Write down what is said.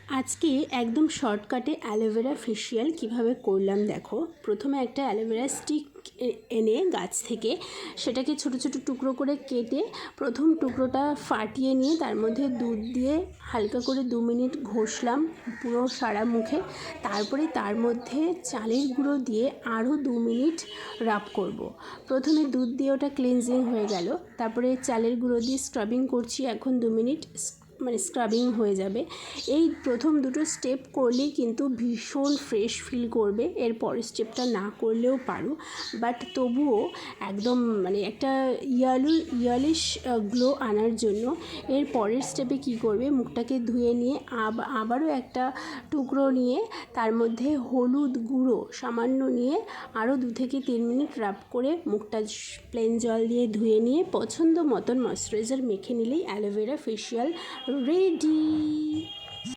আজকে একদম শর্টকাটে অ্যালোভেরা ফেশিয়াল কিভাবে করলাম দেখো। প্রথমে একটা অ্যালোভেরা স্টিক এনে গাছ থেকে সেটাকে ছোট ছোট টুকরো করে কেটে প্রথম টুকরোটা ফাটিয়ে নিয়ে তার মধ্যে দুধ দিয়ে হালকা করে 2 মিনিট ঘষলাম পুরো সারা মুখে। তারপরে তার মধ্যে চালের গুঁড়ো দিয়ে আরও 2 মিনিট রাব করব। প্রথমে দুধ দিয়ে ওটা ক্লিনজিং হয়ে গেল, তারপরে চালের গুঁড়ো দিয়ে স্ক্রাবিং করছি, এখন 2 মিনিট স্ক্রাবিং হয়ে যাবে। এই প্রথম দুটো স্টেপ করলেই কিন্তু ভীষণ ফ্রেশ ফিল করবে। এর পরের স্টেপটা না করলেও পারো, বাট তবুও একদম একটা ইয়ালিশ গ্লো আনার জন্য এর পরের স্টেপে কি করবে, মুখটাকে ধুয়ে নিয়ে আবারও একটা টুকরো নিয়ে তার মধ্যে হলুদ গুঁড়ো সামান্য নিয়ে আরও 2 থেকে 3 মিনিট রাব করে মুখটা প্লেন জল দিয়ে ধুয়ে নিয়ে পছন্দ মতন ময়শ্চারাইজার মেখে নিলেই অ্যালোভেরা ফেশিয়াল রেডি।